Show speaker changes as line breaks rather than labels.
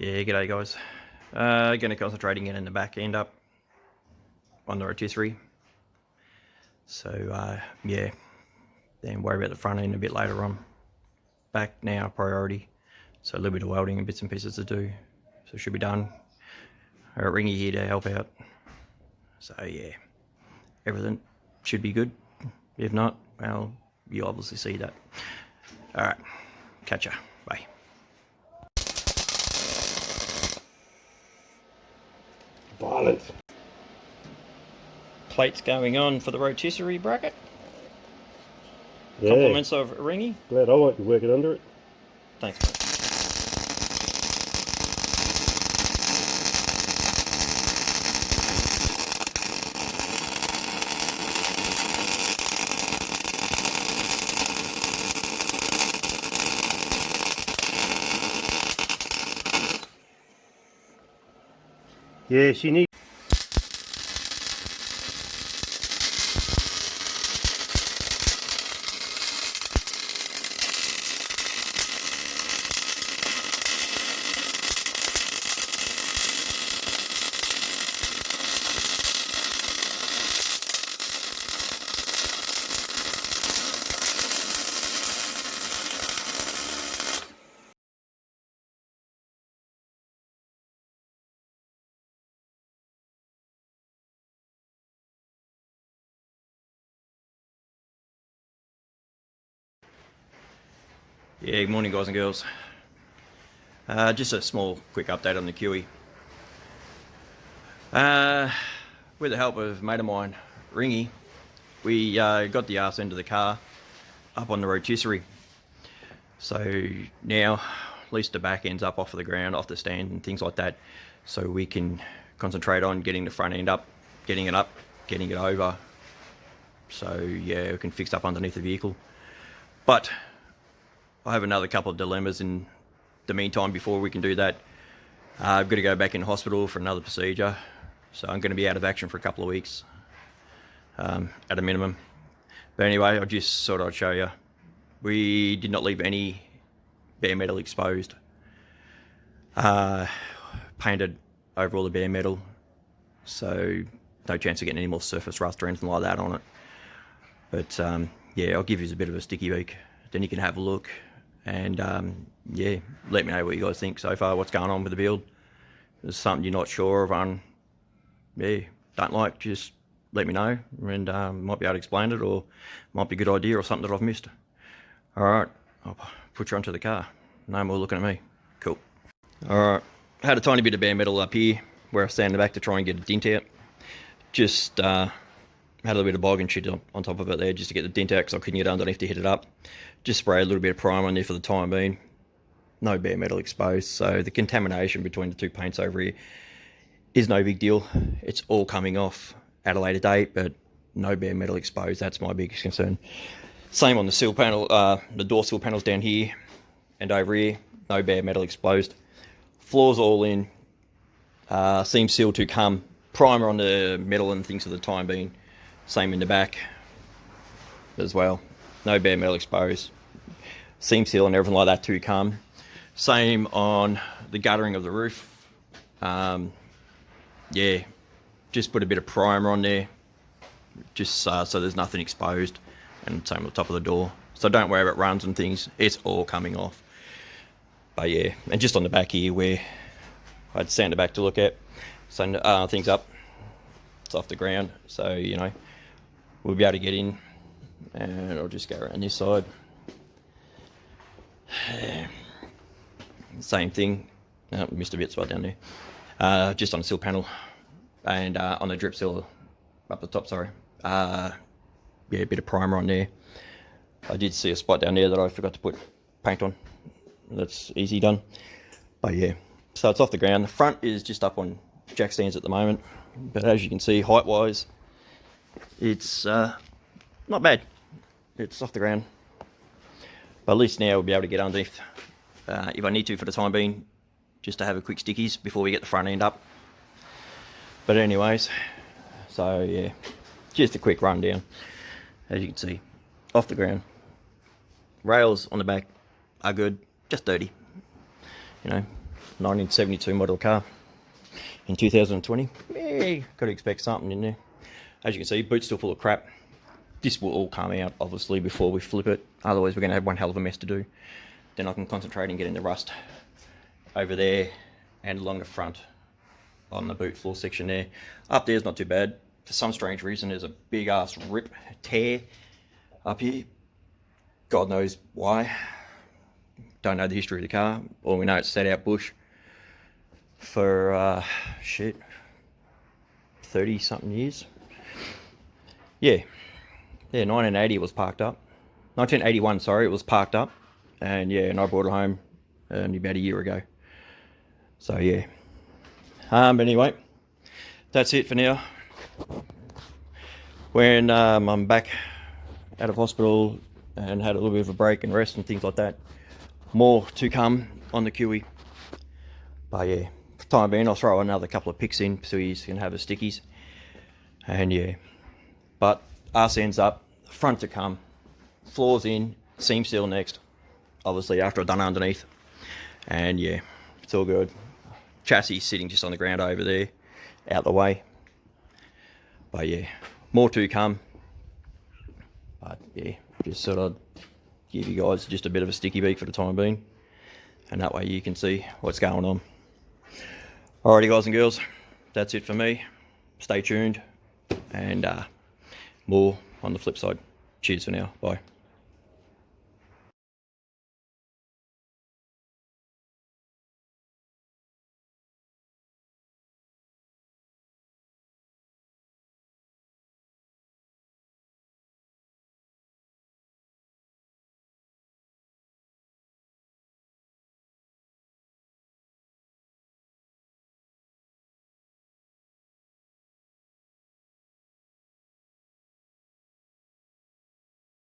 Yeah, g'day guys. Going to concentrate again in the back end up on the rotisserie. So yeah, then worry about the front end a bit later on. Back now priority. So a little bit of welding and bits and pieces to do. So it should be done. I got Ringy here to help out. So yeah, everything should be good. If not, well, you obviously see that. Alright, catch ya. Bye.
Violence.
Plates going on for the rotisserie bracket.
Yeah.
Compliments of Ringy.
Glad I won't be working under it.
Thanks, mate.
Yeah, she needs.
Yeah, good morning guys and girls. Just a small quick update on the QE. With the help of a mate of mine, Ringy, we got the arse end of the car up on the rotisserie. So now at least the back end's up off of the ground, off the stand and things like that. So we can concentrate on getting the front end up, getting it over. So yeah, we can fix up underneath the vehicle. But I have another couple of dilemmas in the meantime before we can do that. I've got to go back in hospital for another procedure, so I'm going to be out of action for a couple of weeks at a minimum. But anyway, I just thought I'd show you. We did not leave any bare metal exposed. Painted over all the bare metal, so no chance of getting any more surface rust or anything like that on it. But yeah, I'll give you a bit of a sticky beak, then you can have a look. And yeah, let me know what you guys think so far, what's going on with the build. If there's something you're not sure of and yeah, don't like, just let me know, and might be able to explain it, or might be a good idea or something that I've missed. Alright, I'll put you onto the car. No more looking at me. Cool. Alright, I had a tiny bit of bare metal up here where I stand in the back to try and get a dent out. Just had a little bit of bog and shit on top of it there just to get the dent out because I couldn't get underneath to hit it up. Just spray a little bit of primer on there for the time being. No bare metal exposed, so the contamination between the two paints over here is no big deal. It's all coming off at a later date, but no bare metal exposed. That's my biggest concern. Same on the sill panel, the door sill panels down here and over here. No bare metal exposed. Floors all in. Seam seal to come. Primer on the metal and things for the time being. Same in the back as well. No bare metal exposed. Seam seal and everything like that to come. Same on the guttering of the roof. Yeah, just put a bit of primer on there, just so there's nothing exposed, and same on the top of the door. So don't worry about runs and things, it's all coming off. But yeah, and just on the back here where I'd stand the back to look at, so things up, it's off the ground, so you know, we'll be able to get in, and I'll just go around this side. Same thing. Missed a bit spot down there. Just on the sill panel and on the drip sill up the top, sorry. Yeah, a bit of primer on there. I did see a spot down there that I forgot to put paint on. That's easy done. But yeah, so it's off the ground. The front is just up on jack stands at the moment, but as you can see, height wise, it's not bad. It's off the ground, but at least now we'll be able to get underneath if I need to for the time being, just to have a quick stickies before we get the front end up. But anyways, so yeah, just a quick rundown. As you can see, off the ground. Rails on the back are good, just dirty. You know, 1972 model car in 2020. Yeah, got to expect something in there. As you can see, boot's still full of crap. This will all come out, obviously, before we flip it. Otherwise, we're going to have one hell of a mess to do. Then I can concentrate on getting the rust over there and along the front on the boot floor section there. Up there's not too bad. For some strange reason, there's a big ass rip tear up here. God knows why. Don't know the history of the car. All we know, it's sat out bush for shit, 30 something years. Yeah, 1980 it was parked up. 1981, sorry, it was parked up. And yeah, and I brought it home only about a year ago. So yeah. But anyway, that's it for now. When I'm back out of hospital and had a little bit of a break and rest and things like that, more to come on the Kiwi. But yeah, for the time being, I'll throw another couple of pics in so you can have the stickies. And yeah, but arse ends up, front to come, floors in, seam seal next. Obviously after I've done underneath. And yeah, it's all good. Chassis sitting just on the ground over there, out the way. But yeah, more to come. But yeah, just sort of give you guys just a bit of a sticky beak for the time being. And that way you can see what's going on. Alrighty guys and girls, that's it for me. Stay tuned and more on the flip side. Cheers for now, bye.